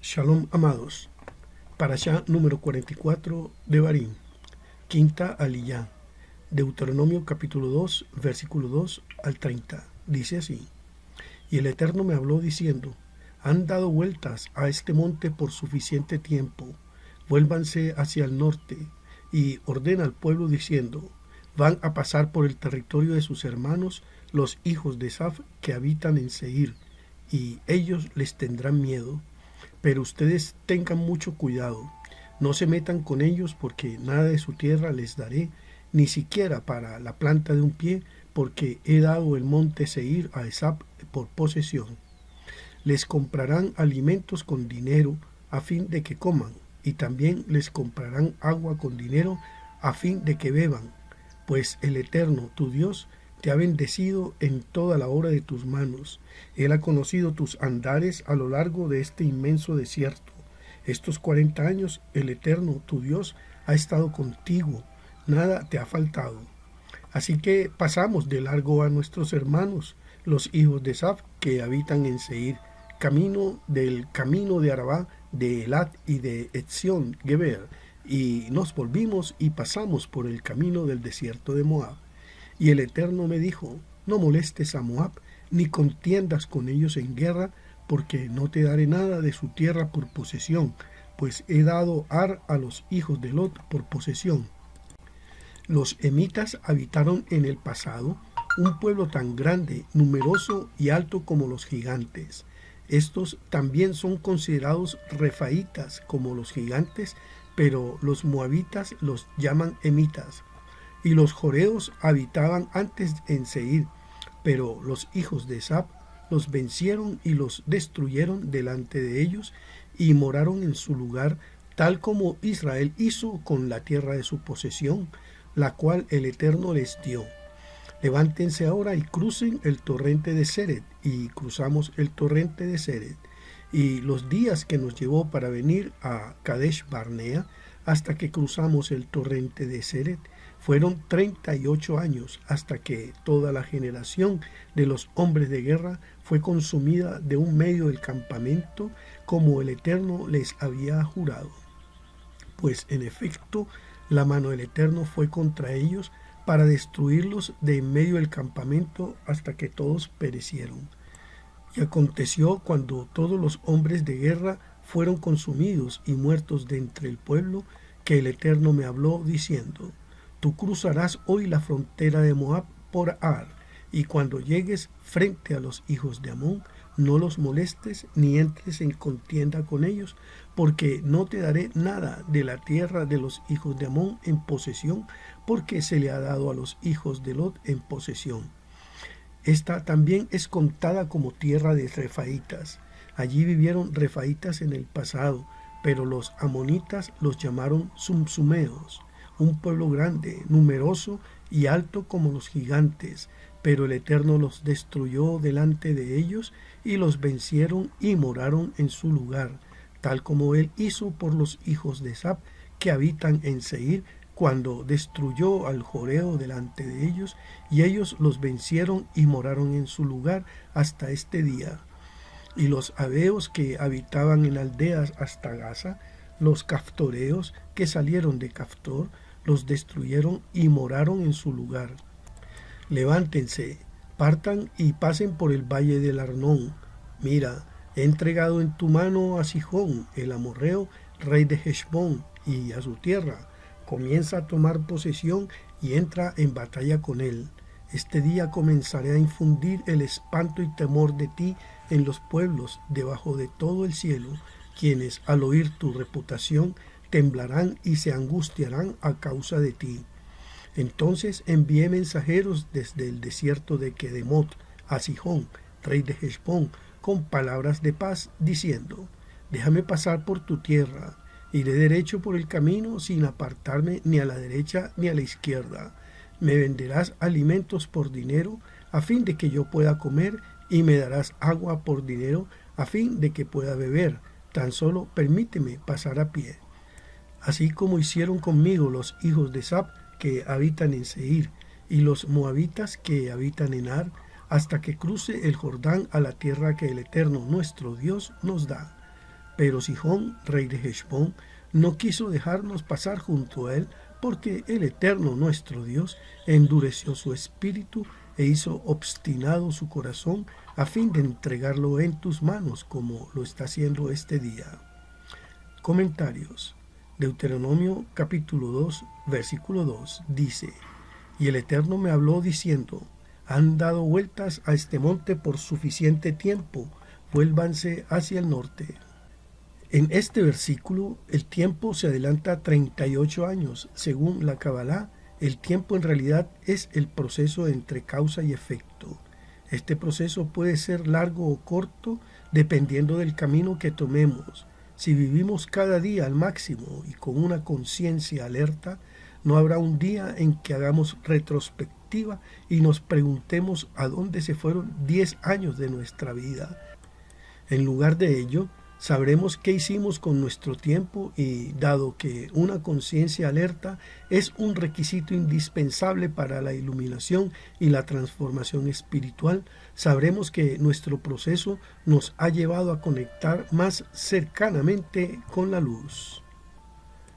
Shalom, amados. Parashá número 44 de Barim. Quinta aliyá. Deuteronomio capítulo 2, versículo 2 al 30. Dice así: Y el Eterno me habló diciendo: Han dado vueltas a este monte por suficiente tiempo. Vuélvanse hacia el norte. Y ordena al pueblo diciendo: Van a pasar por el territorio de sus hermanos, los hijos de Saf, que habitan en Seir, y ellos les tendrán miedo. Pero ustedes tengan mucho cuidado, no se metan con ellos, porque nada de su tierra les daré, ni siquiera para la planta de un pie, porque he dado el monte Seir a Esab por posesión. Les comprarán alimentos con dinero a fin de que coman, y también les comprarán agua con dinero a fin de que beban, pues el Eterno, tu Dios, te ha bendecido en toda la obra de tus manos. Él ha conocido tus andares a lo largo de este inmenso desierto. Estos 40 años el Eterno, tu Dios, ha estado contigo. Nada te ha faltado. Así que pasamos de largo a nuestros hermanos, los hijos de Saf, que habitan en Seir, camino de Arabá, de Elat y de Etzión Geber, y nos volvimos y pasamos por el camino del desierto de Moab. Y el Eterno me dijo: No molestes a Moab, ni contiendas con ellos en guerra, porque no te daré nada de su tierra por posesión, pues he dado Ar a los hijos de Lot por posesión. Los emitas habitaron en el pasado, un pueblo tan grande, numeroso y alto como los gigantes. Estos también son considerados refaitas como los gigantes, pero los moabitas los llaman emitas. Y los joreos habitaban antes en Seir, pero los hijos de Esab los vencieron y los destruyeron delante de ellos, y moraron en su lugar, tal como Israel hizo con la tierra de su posesión, la cual el Eterno les dio. Levántense ahora y crucen el torrente de Sered. Y cruzamos el torrente de Sered. Y los días que nos llevó para venir a Kadesh Barnea, hasta que cruzamos el torrente de Sered, fueron 38 años, hasta que toda la generación de los hombres de guerra fue consumida de un medio del campamento, como el Eterno les había jurado. Pues en efecto, la mano del Eterno fue contra ellos para destruirlos de en medio del campamento hasta que todos perecieron. Y aconteció, cuando todos los hombres de guerra fueron consumidos y muertos de entre el pueblo, que el Eterno me habló diciendo: Tú cruzarás hoy la frontera de Moab por Ar, y cuando llegues frente a los hijos de Amón, no los molestes ni entres en contienda con ellos, porque no te daré nada de la tierra de los hijos de Amón en posesión, porque se le ha dado a los hijos de Lot en posesión. Esta también es contada como tierra de refaitas. Allí vivieron refaitas en el pasado, pero los amonitas los llamaron sumsumeos, un pueblo grande, numeroso y alto como los gigantes, pero el Eterno los destruyó delante de ellos, y los vencieron y moraron en su lugar, tal como él hizo por los hijos de Sab, que habitan en Seir, cuando destruyó al joreo delante de ellos, y ellos los vencieron y moraron en su lugar hasta este día. Y los aveos que habitaban en aldeas hasta Gaza, los caftoreos que salieron de Caftor, los destruyeron y moraron en su lugar. Levántense, partan y pasen por el valle del Arnón. Mira, he entregado en tu mano a Sihón, el amorreo, rey de Heshbón, y a su tierra. Comienza a tomar posesión y entra en batalla con él. Este día comenzaré a infundir el espanto y temor de ti en los pueblos debajo de todo el cielo, quienes al oír tu reputación temblarán y se angustiarán a causa de ti. Entonces envié mensajeros desde el desierto de Kedemot a Sihón, rey de Heshbón, con palabras de paz, diciendo: Déjame pasar por tu tierra. Iré derecho por el camino sin apartarme ni a la derecha ni a la izquierda. Me venderás alimentos por dinero a fin de que yo pueda comer, y me darás agua por dinero a fin de que pueda beber. Tan solo permíteme pasar a pie. Así como hicieron conmigo los hijos de Sab, que habitan en Seir, y los moabitas que habitan en Ar, hasta que cruce el Jordán a la tierra que el Eterno nuestro Dios nos da. Pero Sihón, rey de Heshbón, no quiso dejarnos pasar junto a él, porque el Eterno nuestro Dios endureció su espíritu e hizo obstinado su corazón a fin de entregarlo en tus manos, como lo está haciendo este día. Comentarios. Deuteronomio capítulo 2, versículo 2 dice: Y el Eterno me habló diciendo: Han dado vueltas a este monte por suficiente tiempo, vuélvanse hacia el norte. En este versículo, el tiempo se adelanta 38 años. Según la Cabalá, el tiempo en realidad es el proceso entre causa y efecto. Este proceso puede ser largo o corto dependiendo del camino que tomemos. Si vivimos cada día al máximo y con una conciencia alerta, no habrá un día en que hagamos retrospectiva y nos preguntemos a dónde se fueron 10 años de nuestra vida. En lugar de ello, sabremos qué hicimos con nuestro tiempo y, dado que una conciencia alerta es un requisito indispensable para la iluminación y la transformación espiritual, sabremos que nuestro proceso nos ha llevado a conectar más cercanamente con la luz.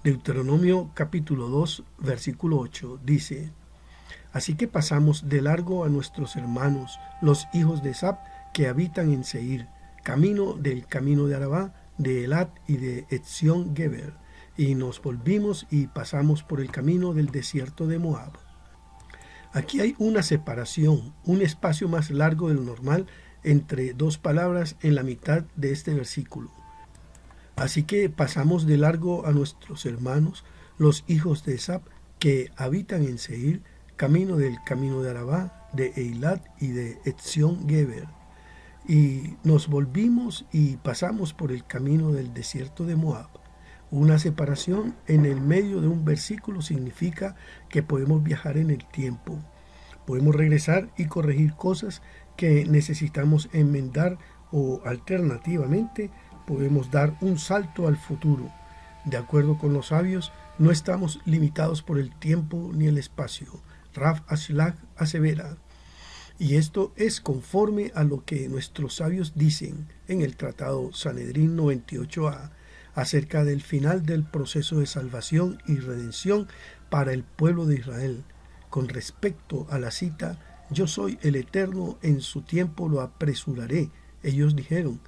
Deuteronomio capítulo 2, versículo 8 dice: Así que pasamos de largo a nuestros hermanos, los hijos de Esab, que habitan en Seir, camino del camino de Arabá, de Elat y de Etzión Geber, y nos volvimos y pasamos por el camino del desierto de Moab. Aquí hay una separación, un espacio más largo de lo normal entre dos palabras en la mitad de este versículo. Así que pasamos de largo a nuestros hermanos, los hijos de Esab, que habitan en Seir, camino del camino de Arabá, de Eilat y de Etzión Geber. Y nos volvimos y pasamos por el camino del desierto de Moab. Una separación en el medio de un versículo significa que podemos viajar en el tiempo. Podemos regresar y corregir cosas que necesitamos enmendar o, alternativamente, podemos dar un salto al futuro. De acuerdo con los sabios, no estamos limitados por el tiempo ni el espacio. Rav Ashlag asevera: y esto es conforme a lo que nuestros sabios dicen en el Tratado Sanedrín 98a acerca del final del proceso de salvación y redención para el pueblo de Israel. Con respecto a la cita, yo soy el Eterno, en su tiempo lo apresuraré. Ellos dijeron: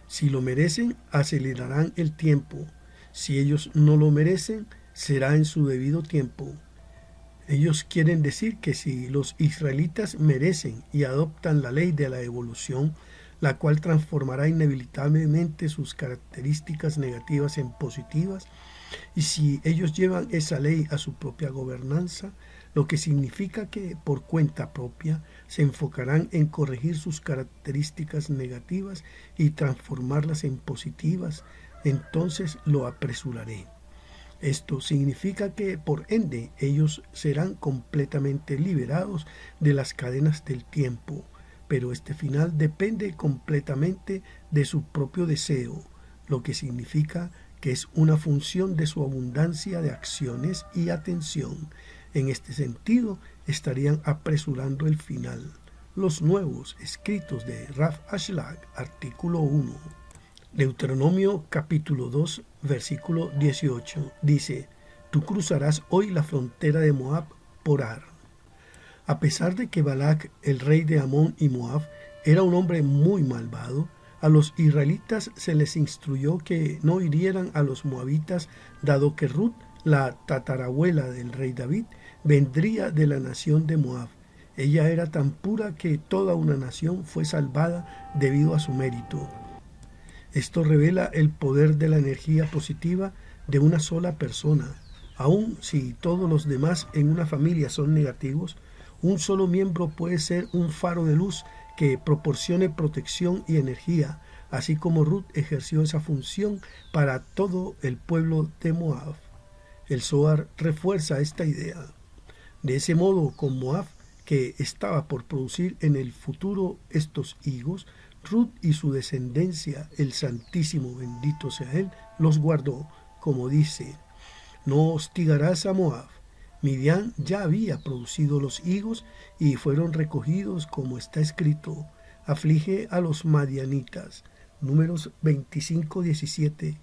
si lo merecen, acelerarán el tiempo. Si ellos no lo merecen, será en su debido tiempo. Ellos quieren decir que si los israelitas merecen y adoptan la ley de la evolución, la cual transformará inevitablemente sus características negativas en positivas, y si ellos llevan esa ley a su propia gobernanza, lo que significa que por cuenta propia se enfocarán en corregir sus características negativas y transformarlas en positivas, entonces lo apresuraré. Esto significa que, por ende, ellos serán completamente liberados de las cadenas del tiempo, pero este final depende completamente de su propio deseo, lo que significa que es una función de su abundancia de acciones y atención. En este sentido, estarían apresurando el final. Los nuevos escritos de Rav Ashlag, artículo 1. Deuteronomio capítulo 2, versículo 18, dice: Tú cruzarás hoy la frontera de Moab por Ar. A pesar de que Balac, el rey de Amón y Moab, era un hombre muy malvado, a los israelitas se les instruyó que no hirieran a los moabitas, dado que Ruth, la tatarabuela del rey David, vendría de la nación de Moab. Ella era tan pura que toda una nación fue salvada debido a su mérito. Esto revela el poder de la energía positiva de una sola persona. Aun si todos los demás en una familia son negativos, un solo miembro puede ser un faro de luz que proporcione protección y energía, así como Ruth ejerció esa función para todo el pueblo de Moab. El Zohar refuerza esta idea. De ese modo, con Moab, que estaba por producir en el futuro estos higos, Ruth y su descendencia, el Santísimo, bendito sea él, los guardó, como dice: no hostigarás a Moab. Midian ya había producido los higos y fueron recogidos, como está escrito: aflige a los madianitas. Números 25:17,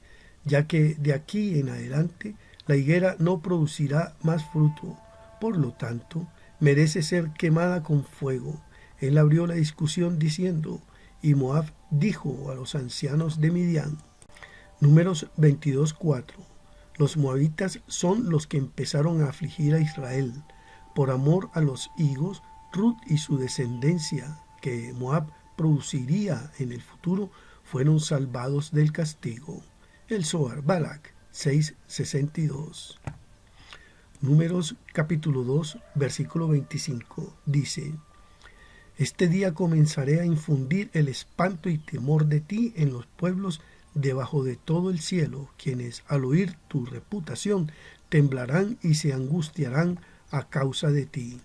ya que de aquí en adelante la higuera no producirá más fruto, por lo tanto, merece ser quemada con fuego. Él abrió la discusión diciendo, y Moab dijo a los ancianos de Midian. Números 22:4. Los moabitas son los que empezaron a afligir a Israel. Por amor a los higos, Ruth y su descendencia, que Moab produciría en el futuro, fueron salvados del castigo. El Zohar, Balak 6:62. Números capítulo 2, versículo 25, dice: Este día comenzaré a infundir el espanto y temor de ti en los pueblos debajo de todo el cielo, quienes al oír tu reputación temblarán y se angustiarán a causa de ti.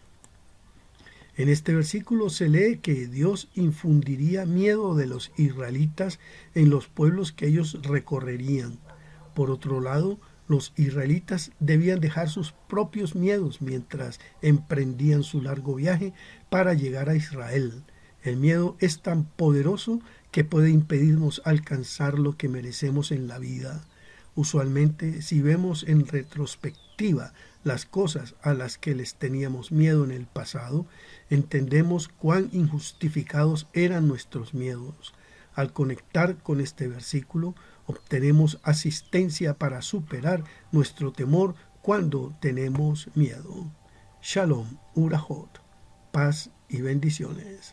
En este versículo se lee que Dios infundiría miedo de los israelitas en los pueblos que ellos recorrerían. Por otro lado, los israelitas debían dejar sus propios miedos mientras emprendían su largo viaje para llegar a Israel. El miedo es tan poderoso que puede impedirnos alcanzar lo que merecemos en la vida. Usualmente, si vemos en retrospectiva las cosas a las que les teníamos miedo en el pasado, entendemos cuán injustificados eran nuestros miedos. Al conectar con este versículo, obtenemos asistencia para superar nuestro temor cuando tenemos miedo. Shalom, Urahot, paz y bendiciones.